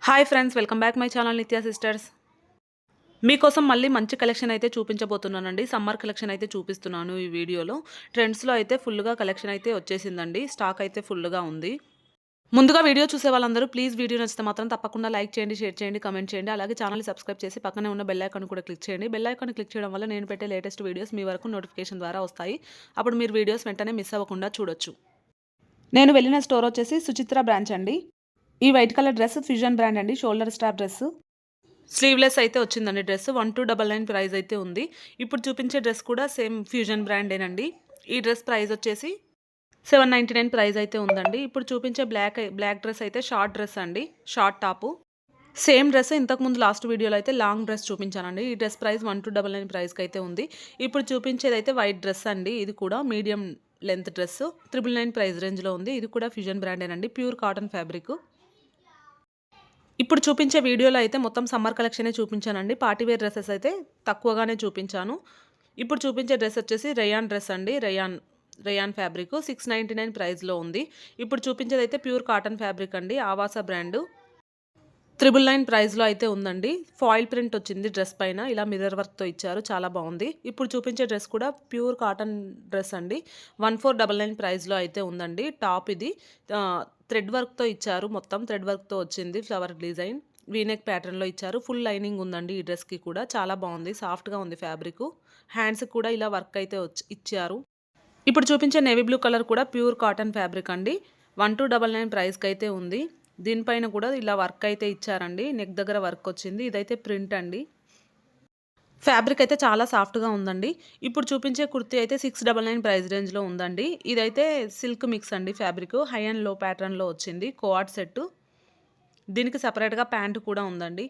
Hi friends, welcome back my channel నిత్య sisters. మీకోసం మళ్ళీ మంచి కలెక్షన్ అయితే చూపించబోతున్నానండి. సమ్మర్ కలెక్షన్ అయితే చూపిస్తున్నాను ఈ వీడియోలో. ట్రెండ్స్‌లో అయితే ఫుల్‌గా కలెక్షన్ అయితే వచ్చేసిందండి. స్టాక్ అయితే ఫుల్‌గా ఉంది. ముందుగా వీడియో చూసే వాళ్ళందరూ ప్లీజ్ వీడియో నచ్చితే మాత్రం తప్పకుండా లైక్ చేయండి, షేర్ చేయండి, కామెంట్ చేయండి. అలాగే ఛానల్‌ని సబ్స్క్రైబ్ చేసి పక్కనే ఉన్న బెల్ ఐకాన్ కూడా క్లిక్ చేయండి. బెల్ ఐకాన్ క్లిక్ చేయడం వల్ల నేను పెట్టే లేటెస్ట్ వీడియోస్ మీ వరకు నోటిఫికేషన్ ద్వారా వస్తాయి. అప్పుడు మీరు వీడియోస్ వెంటనే మిస్ అవ్వకుండా చూడొచ్చు. నేను వెళ్ళిన స్టోర్ వచ్చేసి సుచిత్ర బ్రాంచ్ అండి. ఈ white colour dress fusion brand అండి. Shoulder strap dress. స్లీవ్‌లెస్ అయితే వచ్చిందండి డ్రెస్. 1299 ప్రైస్ అయితే ఉంది. ఇప్పుడు చూపించే డ్రెస్ కూడా సేమ్ ఫ్యూజన్ బ్రాండేనండి. ఈ డ్రెస్ ప్రైస్ వచ్చేసి 799 ప్రైస్ అయితే ఉందండి. ఇప్పుడు చూపించే బ్లాక్ డ్రెస్ అయితే షార్ట్ డ్రెస్ అండి. Short top. సేమ్ డ్రెస్ ఇంతకుముందు లాస్ట్ వీడియోలో అయితే లాంగ్ డ్రెస్ చూపించానండి. ఈ డ్రెస్ ప్రైస్ 1299 ప్రైస్‌కి అయితే ఉంది. ఇప్పుడు చూపించేదైతే వైట్ డ్రెస్ అండి. ఇది కూడా మీడియం లెంత్ డ్రెస్ 999 ప్రైస్ రేంజ్‌లో ఉంది. ఇది కూడా ఫ్యూజన్ బ్రాండేనండి. Pure cotton fabric. ఇప్పుడు చూపించే వీడియోలో అయితే మొత్తం సమ్మర్ కలెక్షనే చూపించానండి. పార్టీ వేర్ డ్రెసెస్ అయితే తక్కువగానే చూపించాను. ఇప్పుడు చూపించే డ్రెస్ వచ్చేసి రేయాన్ డ్రెస్ అండి. రేయాన్ ఫ్యాబ్రిక్ 699 ప్రైస్‌లో ఉంది. ఇప్పుడు చూపించేదైతే ప్యూర్ కాటన్ ఫ్యాబ్రిక్ అండి. ఆవాస బ్రాండు. 999 ప్రైస్‌లో అయితే ఉందండి. ఫాయిల్ ప్రింట్ వచ్చింది డ్రెస్ పైన. ఇలా మిర్రర్ వర్క్‌తో ఇచ్చారు. చాలా బాగుంది. ఇప్పుడు చూపించే డ్రెస్ కూడా ప్యూర్ కాటన్ డ్రెస్ అండి. 1499 ప్రైస్‌లో అయితే ఉందండి. టాప్ ఇది థ్రెడ్ వర్క్‌తో ఇచ్చారు. మొత్తం థ్రెడ్ వర్క్‌తో వచ్చింది. Flower design. వీనెక్ ప్యాటర్న్‌లో ఇచ్చారు. ఫుల్ లైనింగ్ ఉందండి ఈ డ్రెస్‌కి కూడా. చాలా బాగుంది. సాఫ్ట్‌గా ఉంది ఫ్యాబ్రిక్. హ్యాండ్స్‌కి కూడా ఇలా వర్క్ అయితే ఇచ్చారు. ఇప్పుడు చూపించే నేవీ బ్లూ కలర్ కూడా ప్యూర్ కాటన్ ఫ్యాబ్రిక్ అండి. 1299 ప్రైస్‌కి అయితే ఉంది. దీనిపైన కూడా ఇలా వర్క్ అయితే ఇచ్చారండి. నెక్ దగ్గర వర్క్ వచ్చింది. ఇదైతే ప్రింట్ అండి. ఫ్యాబ్రిక్ అయితే చాలా సాఫ్ట్‌గా ఉందండి. ఇప్పుడు చూపించే కుర్తీ అయితే 699 ప్రైస్ రేంజ్‌లో ఉందండి. ఇదైతే సిల్క్ మిక్స్ అండి ఫ్యాబ్రిక్. హై అండ్ లో ప్యాటర్న్‌లో వచ్చింది. Co-ord set. దీనికి సెపరేట్‌గా ప్యాంట్ కూడా ఉందండి.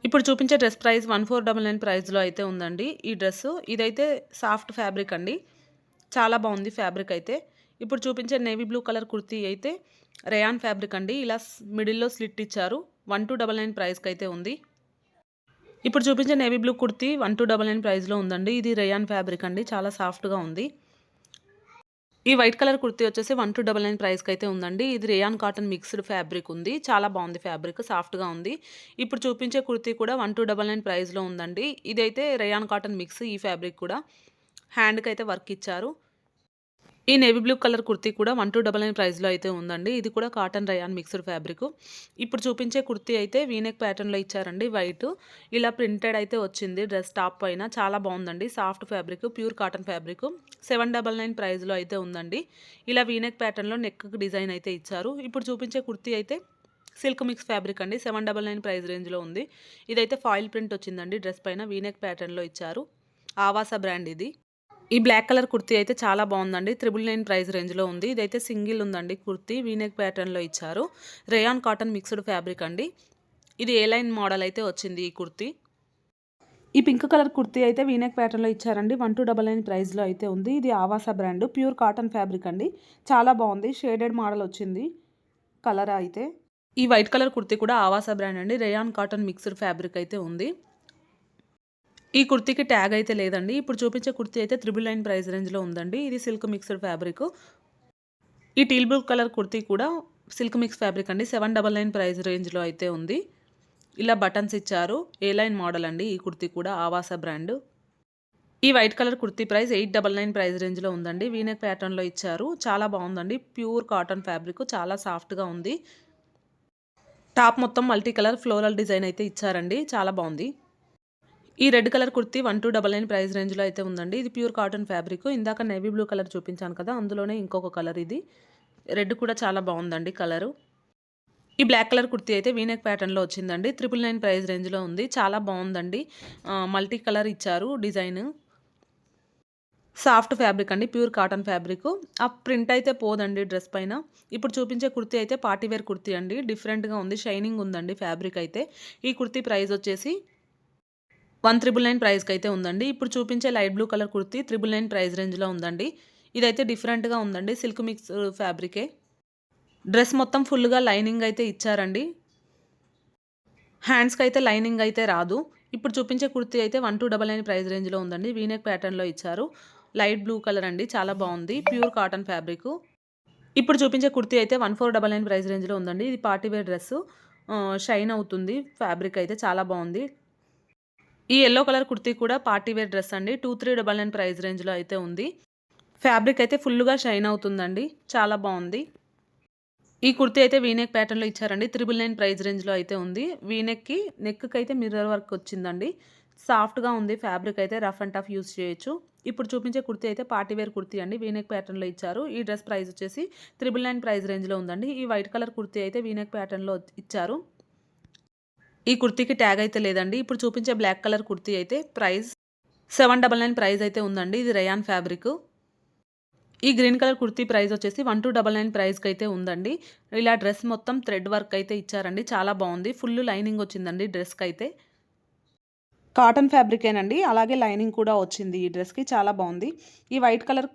ఇప్పుడు చూపించే డ్రెస్ ప్రైస్ 1499 ప్రైస్‌లో అయితే ఉందండి. ఈ డ్రెస్సు ఇదైతే సాఫ్ట్ ఫ్యాబ్రిక్ అండి. చాలా బాగుంది ఫ్యాబ్రిక్ అయితే. ఇప్పుడు చూపించే నేవీ బ్లూ కలర్ కుర్తీ అయితే రేయాన్ ఫ్యాబ్రిక్ అండి. ఇలా మిడిల్‌లో స్లిట్ ఇచ్చారు. 1299 ప్రైస్‌కి అయితే ఉంది. ఇప్పుడు చూపించే నేవీ బ్లూ కుర్తీ 1299 ప్రైస్‌లో ఉందండి. ఇది రేయాన్ ఫ్యాబ్రిక్ అండి. చాలా సాఫ్ట్‌గా ఉంది. ఈ వైట్ కలర్ కుర్తీ వచ్చేసి 1299 ప్రైస్‌కి అయితే ఉందండి. ఇది రేయాన్ కాటన్ మిక్స్డ్ ఫ్యాబ్రిక్ ఉంది. చాలా బాగుంది ఫ్యాబ్రిక్. సాఫ్ట్‌గా ఉంది. ఇప్పుడు చూపించే కుర్తీ కూడా 1299 ప్రైస్‌లో ఉందండి. ఇదైతే రేయాన్ కాటన్ మిక్స్ ఈ ఫ్యాబ్రిక్ కూడా. హ్యాండ్‌కి అయితే వర్క్ ఇచ్చారు. ఈ నేవీ బ్లూ కలర్ కుర్తీ కూడా 1299 ప్రైస్‌లో అయితే ఉందండి. ఇది కూడా కాటన్ రేయాన్ మిక్స్డ్ ఫ్యాబ్రిక్. ఇప్పుడు చూపించే కుర్తీ అయితే వీనెక్ ప్యాటర్న్‌లో ఇచ్చారండి వైట్. ఇలా ప్రింటెడ్ అయితే వచ్చింది డ్రెస్ టాప్ పైన. చాలా బాగుందండి. Soft fabric, pure cotton fabric. 799 ప్రైస్‌లో అయితే ఉందండి. ఇలా వీనెక్ ప్యాటర్న్‌లో నెక్‌కి డిజైన్ అయితే ఇచ్చారు. ఇప్పుడు చూపించే కుర్తీ అయితే సిల్క్ మిక్స్ ఫ్యాబ్రిక్ అండి. 799 ప్రైస్ రేంజ్‌లో ఉంది. ఇదైతే ఫాయిల్ ప్రింట్ వచ్చిందండి డ్రెస్ పైన. వీనెక్ ప్యాటర్న్‌లో ఇచ్చారు. ఆవాస బ్రాండ్ ఇది. ఈ బ్లాక్ కలర్ కుర్తీ అయితే చాలా బాగుందండి. 999 ప్రైస్ రేంజ్‌లో ఉంది. ఇదైతే సింగిల్ ఉందండి కుర్తీ. వీనెక్ ప్యాటర్న్‌లో ఇచ్చారు. రేయాన్ కాటన్ మిక్స్డ్ ఫ్యాబ్రిక్ అండి. ఇది ఏ లైన్ మోడల్ అయితే వచ్చింది ఈ కుర్తీ. ఈ పింక్ కలర్ కుర్తీ అయితే వీనెక్ ప్యాటర్న్‌లో ఇచ్చారండి. 1299 ప్రైస్‌లో అయితే ఉంది. ఇది ఆవాస బ్రాండ్. ప్యూర్ కాటన్ ఫ్యాబ్రిక్ అండి. చాలా బాగుంది. షేడెడ్ మోడల్ వచ్చింది కలర్ అయితే. ఈ వైట్ కలర్ కుర్తీ కూడా ఆవాస బ్రాండ్ అండి. రేయాన్ కాటన్ మిక్స్డ్ ఫ్యాబ్రిక్ అయితే ఉంది. ఈ కుర్తీకి ట్యాగ్ అయితే లేదండి. ఇప్పుడు చూపించే కుర్తీ అయితే 999 ప్రైస్ రేంజ్‌లో ఉందండి. ఇది సిల్క్ మిక్స్డ్ ఫ్యాబ్రిక్. ఈ టీల్ బ్లూ కలర్ కుర్తీ కూడా సిల్క్ మిక్స్ ఫ్యాబ్రిక్ అండి. 799 ప్రైస్ రేంజ్‌లో అయితే ఉంది. ఇలా బటన్స్ ఇచ్చారు. ఏ లైన్ మోడల్ అండి ఈ కుర్తీ కూడా ఆవాస బ్రాండ్. ఈ white colour kurti price 899 price రేంజ్‌లో ఉందండి. వీనెక్ ప్యాటర్న్‌లో ఇచ్చారు. చాలా బాగుందండి. ప్యూర్ కాటన్ ఫ్యాబ్రిక్ చాలా సాఫ్ట్‌గా ఉంది. టాప్ మొత్తం మల్టీ కలర్ ఫ్లోరల్ డిజైన్ అయితే ఇచ్చారండి. చాలా బాగుంది. ఈ రెడ్ కలర్ కుర్తీ 1299 ప్రైస్ రేంజ్‌లో అయితే ఉందండి. ఇది ప్యూర్ కాటన్ ఫ్యాబ్రిక్. ఇందాక నేవీ బ్లూ కలర్ చూపించాను కదా! అందులోనే ఇంకొక కలర్ ఇది. రెడ్ కూడా చాలా బాగుందండి కలరు. ఈ బ్లాక్ కలర్ కుర్తీ అయితే వీనెక్ ప్యాటర్న్‌లో వచ్చిందండి. 999 ప్రైస్ రేంజ్‌లో ఉంది. చాలా బాగుందండి. మల్టీ కలర్ ఇచ్చారు డిజైన్. సాఫ్ట్ ఫ్యాబ్రిక్ అండి. Pure cotton fabric. ఆ ప్రింట్ అయితే పోదండి డ్రెస్ పైన. ఇప్పుడు చూపించే కుర్తీ అయితే పార్టీ వేర్ కుర్తీ అండి. డిఫరెంట్‌గా ఉంది. షైనింగ్ ఉందండి ఫ్యాబ్రిక్ అయితే. ఈ కుర్తీ ప్రైస్ వచ్చేసి 1999 ప్రైస్‌కి అయితే ఉందండి. ఇప్పుడు చూపించే light blue colour kurti 999 price రేంజ్‌లో ఉందండి. ఇదైతే డిఫరెంట్‌గా ఉందండి. Silk mix ఫ్యాబ్రికే. డ్రెస్ మొత్తం ఫుల్‌గా లైనింగ్ అయితే ఇచ్చారండి. హ్యాండ్స్‌కి అయితే లైనింగ్ అయితే రాదు. ఇప్పుడు చూపించే కుర్తీ అయితే 1299 ప్రైస్ రేంజ్‌లో ఉందండి. వీనెక్ ప్యాటర్న్‌లో ఇచ్చారు. లైట్ బ్లూ కలర్ అండి. చాలా బాగుంది. Pure cotton fabric. ఇప్పుడు చూపించే కుర్తీ అయితే 1499 ప్రైస్ రేంజ్‌లో ఉందండి. ఇది పార్టీ వేర్ డ్రెస్సు. షైన్ అవుతుంది. ఫ్యాబ్రిక్ అయితే చాలా బావుంది. ఈ యెల్లో కలర్ కుర్తీ కూడా పార్టీ వేర్ డ్రెస్ అండి. 2399 ప్రైస్ రేంజ్‌లో అయితే ఉంది. ఫ్యాబ్రిక్ అయితే ఫుల్లుగా షైన్ అవుతుందండి. చాలా బావుంది. ఈ కుర్తీ అయితే వీ నెక్ ప్యాటర్న్‌లో ఇచ్చారండి. 999 ప్రైస్ రేంజ్‌లో అయితే ఉంది. నెక్‌కైతే మిర్రర్ వర్క్ వచ్చిందండి. సాఫ్ట్‌గా ఉంది. ఫ్యాబ్రిక్ అయితే రఫ్ అండ్ టఫ్ యూజ్ చేయొచ్చు. ఇప్పుడు చూపించే కుర్తీ అయితే పార్టీ వేర్ కుర్తీ అండి. వీ నెక్ ప్యాటర్న్‌లో ఇచ్చారు. ఈ డ్రెస్ ప్రైస్ వచ్చేసి 999 ప్రైస్ రేంజ్‌లో ఉందండి. ఈ వైట్ కలర్ కుర్తీ అయితే వీ నెక్ ప్యాటర్న్‌లో ఇచ్చారు. ఈ కుర్తీకి ట్యాగ్ అయితే లేదండి. ఇప్పుడు చూపించే బ్లాక్ కలర్ కుర్తీ అయితే ప్రైస్ 799 ప్రైస్ అయితే ఉందండి. ఇది రేయాన్ ఫ్యాబ్రిక్. ఈ గ్రీన్ కలర్ కుర్తీ ప్రైస్ వచ్చేసి 1299 ప్రైస్‌కైతే ఉందండి. ఇలా డ్రెస్ మొత్తం థ్రెడ్ వర్క్ అయితే ఇచ్చారండి. చాలా బావుంది. ఫుల్ లైనింగ్ వచ్చిందండి డ్రెస్‌కైతే. కాటన్ ఫ్యాబ్రికేనండి. అలాగే లైనింగ్ కూడా వచ్చింది ఈ డ్రెస్‌కి. చాలా బావుంది. ఈ వైట్ కలర్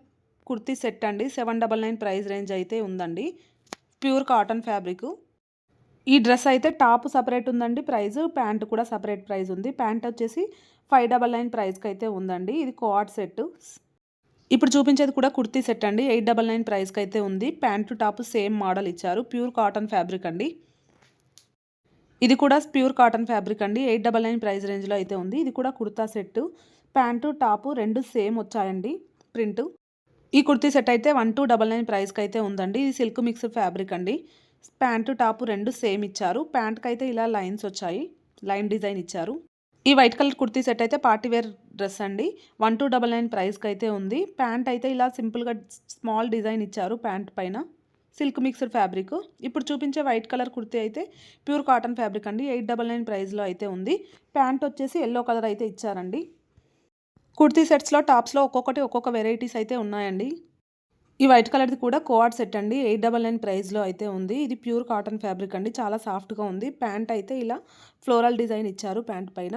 కుర్తీ సెట్ అండి. 799 ప్రైస్ రేంజ్ అయితే ఉందండి. Pure cotton fabric. ఈ డ్రెస్ అయితే టాప్ సెపరేట్ ఉందండి ప్రైస్. ప్యాంట్ కూడా సెపరేట్ ప్రైస్ ఉంది. ప్యాంట్ వచ్చేసి 599 ప్రైస్‌కైతే ఉందండి. ఇది కోఆర్డ్ సెట్. ఇప్పుడు చూపించేది కూడా కుర్తీ సెట్ అండి. 899 ప్రైస్‌కైతే ఉంది. ప్యాంటు, టాప్ సేమ్ మోడల్ ఇచ్చారు. ప్యూర్ కాటన్ ఫ్యాబ్రిక్ అండి. ఇది కూడా ప్యూర్ కాటన్ ఫ్యాబ్రిక్ అండి. 899 ప్రైస్ రేంజ్‌లో అయితే ఉంది. ఇది కూడా kurta set. Pant, top 2 same వచ్చాయండి ప్రింటు. ఈ కుర్తీ సెట్ అయితే 1299 ప్రైస్‌కైతే ఉందండి. ఇది సిల్క్ మిక్స్డ్ ఫ్యాబ్రిక్ అండి. ప్యాంటు, టాపు 2 సేమ్ ఇచ్చారు. ప్యాంట్‌కైతే ఇలా లైన్స్ వచ్చాయి. లైన్ డిజైన్ ఇచ్చారు. ఈ వైట్ కలర్ కుర్తీ సెట్ అయితే పార్టీ వేర్ డ్రెస్ అండి. 1299 ప్రైస్‌కైతే ఉంది. ప్యాంట్ అయితే ఇలా సింపుల్‌గా స్మాల్ డిజైన్ ఇచ్చారు ప్యాంట్ పైన. Silk mixed fabric. ఇప్పుడు చూపించే వైట్ కలర్ కుర్తీ అయితే ప్యూర్ కాటన్ ఫ్యాబ్రిక్ అండి. 899 ప్రైస్‌లో అయితే ఉంది. ప్యాంట్ వచ్చేసి యెల్లో కలర్ అయితే ఇచ్చారండి. కుర్తీ సెట్స్‌లో టాప్స్‌లో ఒక్కొక్క వెరైటీస్ అయితే ఉన్నాయండి. ఈ వైట్ కలర్‌ది కూడా కోఆర్డ్ సెట్ అండి. 899 ప్రైస్‌లో అయితే ఉంది. ఇది ప్యూర్ కాటన్ ఫ్యాబ్రిక్ అండి. చాలా సాఫ్ట్‌గా ఉంది. ప్యాంట్ అయితే ఇలా ఫ్లోరల్ డిజైన్ ఇచ్చారు ప్యాంట్ పైన.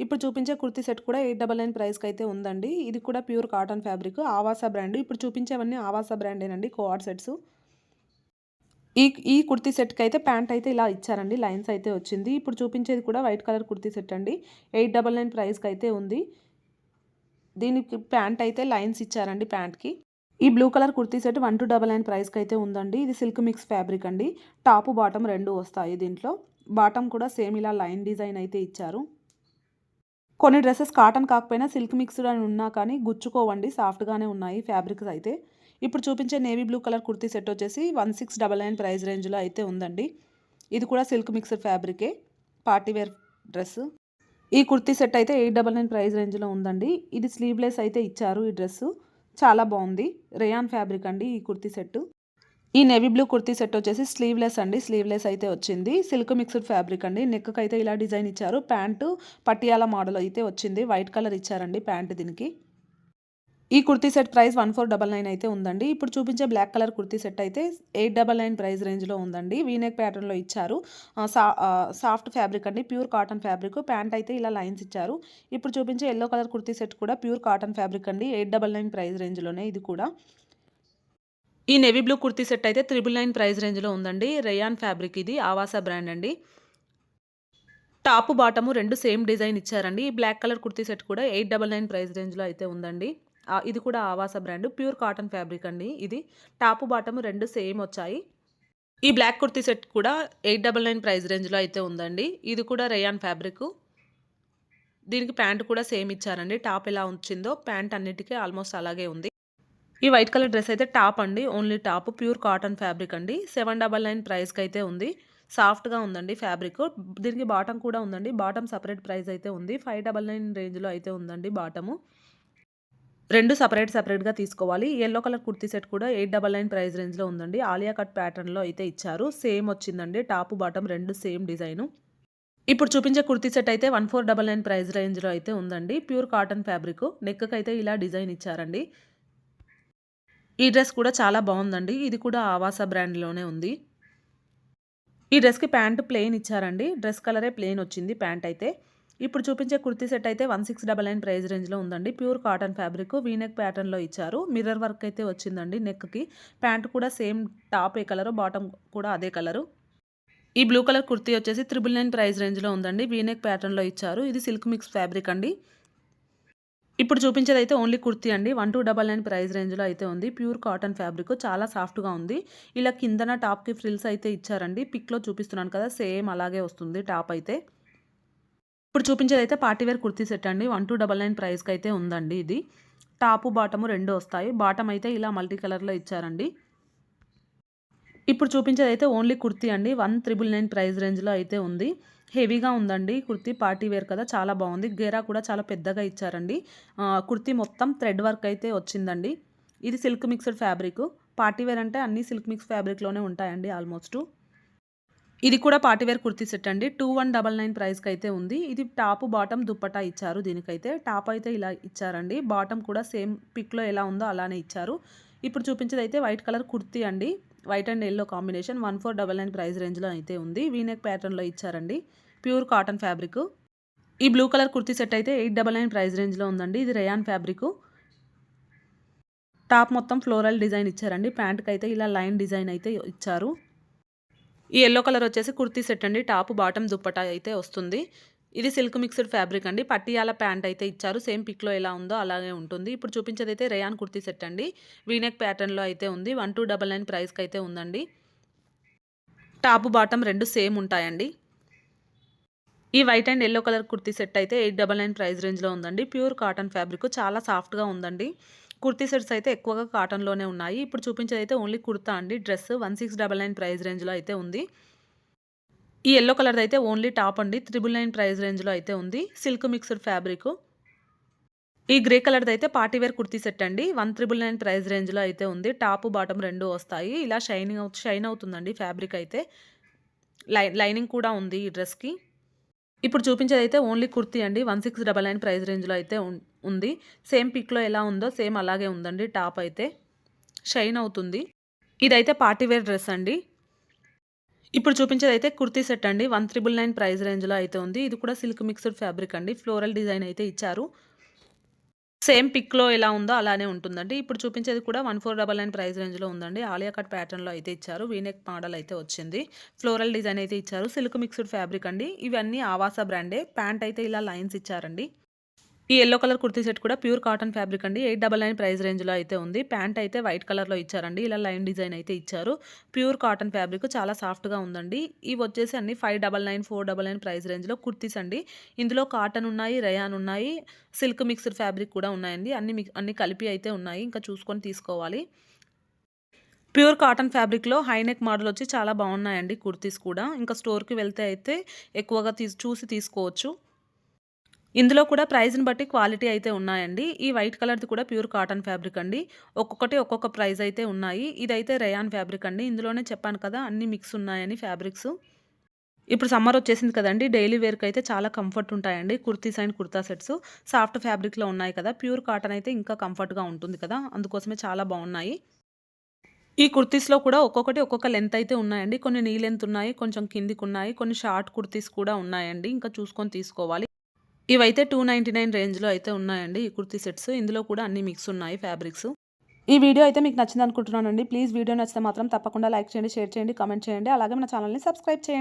ఇప్పుడు చూపించే కుర్తీ సెట్ కూడా 899 ప్రైస్‌కైతే ఉందండి. ఇది కూడా pure cotton fabric. Avaasa brand. ఇప్పుడు చూపించేవన్నీ ఆవాసా బ్రాండేనండి కోఆర్డ్ సెట్స్. ఈ ఈ కుర్తీ సెట్‌కైతే ప్యాంట్ అయితే ఇలా ఇచ్చారండి. లైన్స్ అయితే వచ్చింది. ఇప్పుడు చూపించేది కూడా వైట్ కలర్ కుర్తీ సెట్ అండి. 899 ప్రైస్‌కైతే ఉంది. దీనికి ప్యాంట్ అయితే లైన్స్ ఇచ్చారండి ప్యాంట్‌కి. ఈ బ్లూ కలర్ కుర్తీ సెట్ 1299 ప్రైస్‌కైతే ఉందండి. ఇది సిల్క్ మిక్స్ ఫ్యాబ్రిక్ అండి. టాపు, బాటమ్ 2 వస్తాయి దీంట్లో. బాటమ్ కూడా సేమ్ ఇలా లైన్ డిజైన్ అయితే ఇచ్చారు. కొన్ని డ్రెసెస్ కాటన్ కాకపోయినా సిల్క్ మిక్స్డ్ అని ఉన్నా కానీ గుచ్చుకోవండి. సాఫ్ట్‌గానే ఉన్నాయి ఫ్యాబ్రిక్స్ అయితే. ఇప్పుడు చూపించే navy blue colour kurti set వచ్చేసి 1699 ప్రైస్ రేంజ్‌లో అయితే ఉందండి. ఇది కూడా సిల్క్ మిక్స్డ్ ఫ్యాబ్రికే. Party wear dress. ఈ కుర్తీ సెట్ అయితే 899 ప్రైస్ రేంజ్‌లో ఉందండి. ఇది స్లీవ్‌లెస్ అయితే ఇచ్చారు ఈ డ్రెస్సు. చాలా బావుంది. రేయాన్ ఫ్యాబ్రిక్ అండి ఈ కుర్తీ సెట్టు. ఈ నేవీ బ్లూ కుర్తీ సెట్ వచ్చేసి స్లీవ్‌లెస్ అండి. స్లీవ్‌లెస్ అయితే వచ్చింది. సిల్క్ మిక్స్డ్ ఫ్యాబ్రిక్ అండి. నెక్‌కైతే ఇలా డిజైన్ ఇచ్చారు. ప్యాంటు పటియాలా మోడల్ అయితే వచ్చింది. వైట్ కలర్ ఇచ్చారండి ప్యాంట్ దీనికి. ఈ కుర్తీ సెట్ ప్రైస్ 1499 అయితే ఉందండి. ఇప్పుడు చూపించే బ్లాక్ కలర్ కుర్తీ సెట్ అయితే 899 ప్రైస్ రేంజ్‌లో ఉందండి. వీ నెక్ ప్యాటర్న్‌లో ఇచ్చారు. సాఫ్ట్ ఫ్యాబ్రిక్ అండి. Pure cotton fabric. ప్యాంట్ అయితే ఇలా లైన్స్ ఇచ్చారు. ఇప్పుడు చూపించే యెల్లో కలర్ కుర్తీ సెట్ కూడా ప్యూర్ కాటన్ ఫ్యాబ్రిక్ అండి. 899 ప్రైస్ రేంజ్‌లోనే ఇది కూడా. ఈ నేవీ బ్లూ కుర్తీ సెట్ అయితే 999 ప్రైస్ రేంజ్‌లో ఉందండి. రేయాన్ ఫ్యాబ్రిక్ ఇది. ఆవాసా బ్రాండ్ అండి. టాపు, బాటము 2 సేమ్ డిజైన్ ఇచ్చారండి. ఈ బ్లాక్ కలర్ కుర్తీ సెట్ కూడా 899 ప్రైస్ రేంజ్‌లో అయితే ఉందండి. ఇది కూడా Avaasa brand. Pure cotton fabric అండి ఇది. టాపు, బాటము 2 సేమ్ వచ్చాయి. ఈ బ్లాక్ కుర్తీ సెట్ కూడా 899 ప్రైస్ రేంజ్‌లో అయితే ఉందండి. ఇది కూడా రేయాన్ ఫ్యాబ్రికు. దీనికి ప్యాంట్ కూడా సేమ్ ఇచ్చారండి. టాప్ ఎలా వచ్చిందో ప్యాంట్ అన్నిటికి ఆల్మోస్ట్ అలాగే ఉంది. ఈ వైట్ కలర్ డ్రెస్ అయితే టాప్ అండి. Only top pure cotton fabric అండి. 799 ప్రైస్‌కైతే ఉంది. సాఫ్ట్‌గా ఉందండి ఫ్యాబ్రిక్. దీనికి బాటమ్ కూడా ఉందండి. బాటమ్ సెపరేట్ ప్రైస్ అయితే ఉంది. 599 రేంజ్‌లో అయితే ఉందండి బాటము. 2 సెపరేట్‌గా తీసుకోవాలి. యెల్లో కలర్ కుర్తీ సెట్ కూడా 899 ప్రైస్ రేంజ్‌లో ఉందండి. ఆలియా కట్ ప్యాటర్న్‌లో అయితే ఇచ్చారు. సేమ్ వచ్చిందండి. Top, bottom 2 same design. ఇప్పుడు చూపించే కుర్తీ సెట్ అయితే 1499 ప్రైస్ రేంజ్‌లో అయితే ఉందండి. Pure cotton fabric. నెక్‌కైతే ఇలా డిజైన్ ఇచ్చారండి. ఈ డ్రెస్ కూడా చాలా బావుందండి. ఇది కూడా ఆవాసా బ్రాండ్‌లోనే ఉంది. ఈ డ్రెస్‌కి ప్యాంట్ ప్లెయిన్ ఇచ్చారండి. డ్రెస్ కలరే ప్లెయిన్ వచ్చింది ప్యాంట్ అయితే. ఇప్పుడు చూపించే కుర్తీ సెట్ అయితే 1699 ప్రైస్ రేంజ్‌లో ఉందండి. Pure cotton fabric V neck ప్యాటర్న్‌లో ఇచ్చారు. మిర్రర్ వర్క్ అయితే వచ్చిందండి నెక్‌కి. ప్యాంట్ కూడా సేమ్ టాప్ ఏ కలరు, బాటమ్ కూడా అదే కలరు. ఈ బ్లూ కలర్ కుర్తీ వచ్చేసి 999 ప్రైస్ రేంజ్‌లో ఉందండి. వీ నెక్ ప్యాటర్న్‌లో ఇచ్చారు. ఇది సిల్క్ మిక్స్ ఫ్యాబ్రిక్ అండి. ఇప్పుడు చూపించేదైతే ఓన్లీ కుర్తీ అండి. 1299 ప్రైస్ రేంజ్‌లో అయితే ఉంది. ప్యూర్ కాటన్ ఫ్యాబ్రిక్ చాలా సాఫ్ట్‌గా ఉంది. ఇలా కిందన టాప్‌కి ఫ్రిల్స్ అయితే ఇచ్చారండి. పిక్‌లో చూపిస్తున్నాను కదా! సేమ్ అలాగే వస్తుంది టాప్ అయితే. ఇప్పుడు చూపించేదైతే పార్టీ వేర్ కుర్తీ సెట్ అండి. 1299 ప్రైస్‌కైతే ఉందండి ఇది. టాపు, బాటము 2 వస్తాయి. బాటమ్ అయితే ఇలా మల్టీ కలర్‌లో ఇచ్చారండి. ఇప్పుడు చూపించేదైతే ఓన్లీ కుర్తీ అండి. 1399 ప్రైస్ రేంజ్‌లో అయితే ఉంది. హెవీగా ఉందండి కుర్తీ పార్టీ వేర్ కదా! చాలా బావుంది. గేరా కూడా చాలా పెద్దగా ఇచ్చారండి. కుర్తీ మొత్తం థ్రెడ్ వర్క్ అయితే వచ్చిందండి. ఇది silk mixed fabric. Party wear అంటే అన్నీ సిల్క్ మిక్స్ ఫ్యాబ్రిక్‌లోనే ఉంటాయండి ఆల్మోస్టు. ఇది కూడా పార్టీ వేర్ కుర్తీ సెట్ అండి. 2199 ప్రైస్‌కైతే ఉంది. ఇది టాపు, బాటమ్, దుప్పట్టా ఇచ్చారు దీనికైతే. టాప్ అయితే ఇలా ఇచ్చారండి. బాటమ్ కూడా సేమ్ పిక్‌లో ఎలా ఉందో అలానే ఇచ్చారు. ఇప్పుడు చూపించేదైతే వైట్ కలర్ కుర్తీ అండి. White and yellow combination 1499 price రేంజ్‌లో అయితే ఉంది. వీ నెక్ ప్యాటర్న్‌లో ఇచ్చారండి. Pure cotton fabric. ఈ బ్లూ కలర్ కుర్తీ సెట్ అయితే 899 ప్రైస్ రేంజ్‌లో ఉందండి. ఇది రేయాన్ ఫ్యాబ్రిక్. టాప్ మొత్తం ఫ్లోరల్ డిజైన్ ఇచ్చారండి. ప్యాంట్‌కైతే ఇలా లైన్ డిజైన్ అయితే ఇచ్చారు. ఈ యెల్లో కలర్ వచ్చేసి కుర్తీ సెట్ అండి. టాప్, బాటమ్, దుప్పట్టా అయితే వస్తుంది. ఇది సిల్క్ మిక్స్డ్ ఫ్యాబ్రిక్ అండి. పటియాలా ప్యాంట్ అయితే ఇచ్చారు. సేమ్ పిక్‌లో ఎలా ఉందో అలాగే ఉంటుంది. ఇప్పుడు చూపించేదైతే రేయాన్ కుర్తీ సెట్ అండి. వీ నెక్ ప్యాటర్న్‌లో అయితే ఉంది. 1299 ప్రైస్‌కైతే ఉందండి. టాప్, బాటమ్ 2 సేమ్ ఉంటాయండి. ఈ white and yellow colour kurti set అయితే 899 ప్రైస్ రేంజ్‌లో ఉందండి. ప్యూర్ కాటన్ ఫ్యాబ్రిక్ చాలా సాఫ్ట్‌గా ఉందండి. కుర్తీ సెట్స్ అయితే ఎక్కువగా కాటన్‌లోనే ఉన్నాయి. ఇప్పుడు చూపించేదైతే ఓన్లీ కుర్తా అండి. డ్రెస్ 1699 ప్రైస్ రేంజ్‌లో అయితే ఉంది. ఈ యెల్లో కలర్‌దయితే ఓన్లీ టాప్ అండి. 999 ప్రైస్ రేంజ్‌లో అయితే ఉంది. Silk mixed fabric. ఈ గ్రే కలర్‌దయితే పార్టీ వేర్ కుర్తీ సెట్ అండి. 1999 ప్రైస్ రేంజ్‌లో అయితే ఉంది. టాపు, బాటమ్ 2 వస్తాయి. ఇలా షైన్ అవుతుందండి ఫ్యాబ్రిక్ అయితే. లైనింగ్ కూడా ఉంది ఈ డ్రెస్‌కి. ఇప్పుడు చూపించేదైతే ఓన్లీ కుర్తీ అండి. 1699 ప్రైస్ రేంజ్‌లో అయితే ఉంది. సేమ్ పిక్‌లో ఎలా ఉందో సేమ్ అలాగే ఉందండి టాప్ అయితే. షైన్ అవుతుంది. ఇదైతే పార్టీ వేర్ డ్రెస్ అండి. ఇప్పుడు చూపించేదైతే కుర్తీ సెట్ అండి. 1999 ప్రైస్ రేంజ్‌లో అయితే ఉంది. ఇది కూడా సిల్క్ మిక్స్డ్ ఫ్యాబ్రిక్ అండి. ఫ్లోరల్ డిజైన్ అయితే ఇచ్చారు. సేమ్ పిక్‌లో ఎలా ఉందో అలానే ఉంటుందండి. ఇప్పుడు చూపించేది కూడా 1499 ప్రైస్ రేంజ్‌లో ఉందండి. ఆలియా కట్ ప్యాటర్న్‌లో అయితే ఇచ్చారు. వీ నెక్ మోడల్ అయితే వచ్చింది. ఫ్లోరల్ డిజైన్ అయితే ఇచ్చారు. సిల్క్ మిక్స్డ్ ఫ్యాబ్రిక్ అండి. ఇవన్నీ ఆవాస బ్రాండే. ప్యాంట్ అయితే ఇలా లైన్స్ ఇచ్చారండి. ఈ యెల్లో కలర్ కుర్తీ సెట్ కూడా ప్యూర్ కాటన్ ఫ్యాబ్రిక్ అండి. 899 ప్రైస్ రేంజ్‌లో అయితే ఉంది. ప్యాంట్ అయితే వైట్ కలర్‌లో ఇచ్చారండి. ఇలా లైన్ డిజైన్ అయితే ఇచ్చారు. ప్యూర్ కాటన్ ఫ్యాబ్రిక్ చాలా సాఫ్ట్‌గా ఉందండి. ఇవి వచ్చేసి అన్ని 599, 499 ప్రైస్ రేంజ్‌లో కుర్తీస్ అండి. ఇందులో కాటన్ ఉన్నాయి, రేయాన్ ఉన్నాయి, సిల్క్ మిక్స్డ్ ఫ్యాబ్రిక్ కూడా ఉన్నాయండి. అన్ని కలిపి అయితే ఉన్నాయి. ఇంకా చూసుకొని తీసుకోవాలి. ప్యూర్ కాటన్ ఫ్యాబ్రిక్‌లో హై నెక్ మోడల్ వచ్చి చాలా బాగున్నాయండి కుర్తీస్ కూడా. ఇంకా స్టోర్‌కి వెళ్తే అయితే ఎక్కువగా చూసి తీసుకోవచ్చు. ఇందులో కూడా ప్రైస్‌ని బట్టి క్వాలిటీ అయితే ఉన్నాయండి. ఈ వైట్ కలర్‌ది కూడా ప్యూర్ కాటన్ ఫ్యాబ్రిక్ అండి. ఒక్కొక్కటి ఒక్కొక్క ప్రైస్ అయితే ఉన్నాయి. ఇదైతే రేయాన్ ఫ్యాబ్రిక్ అండి. ఇందులోనే చెప్పాను కదా! అన్ని మిక్స్ ఉన్నాయని ఫ్యాబ్రిక్స్. ఇప్పుడు సమ్మర్ వచ్చేసింది కదండీ! డైలీ వేర్‌కి అయితే చాలా కంఫర్ట్ ఉంటాయండి. Kurtis and kurta sets. Soft ఫ్యాబ్రిక్‌లో ఉన్నాయి కదా! ప్యూర్ కాటన్ అయితే ఇంకా కంఫర్ట్‌గా ఉంటుంది కదా! అందుకోసమే చాలా బావున్నాయి. ఈ కుర్తీస్‌లో కూడా ఒక్కొక్కటి ఒక్కొక్క లెంత్ అయితే ఉన్నాయండి. కొన్ని నీ లెంత్ ఉన్నాయి. కొంచెం కిందికున్నాయి. కొన్ని షార్ట్ కుర్తీస్ కూడా ఉన్నాయండి. ఇంకా చూసుకొని తీసుకోవాలి. ఇవైతే 299 రేంజ్‌లో అయితే ఉన్నాయండి ఈ కుర్తీ సెట్స్. ఇందులో కూడా అన్ని మిక్స్ ఉన్నాయి ఫ్యాబ్రిక్స్. ఈ వీడియో అయితే మీకు నచ్చిందనుకుంటున్నానండి. ప్లీజ్ వీడియో నచ్చితే మాత్రం తప్పకుండా లైక్ చేయండి, షేర్ చేయండి, కామెంట్ చేయండి. అలాగే మన ఛానల్‌ని సబ్స్క్రైబ్ చేయండి.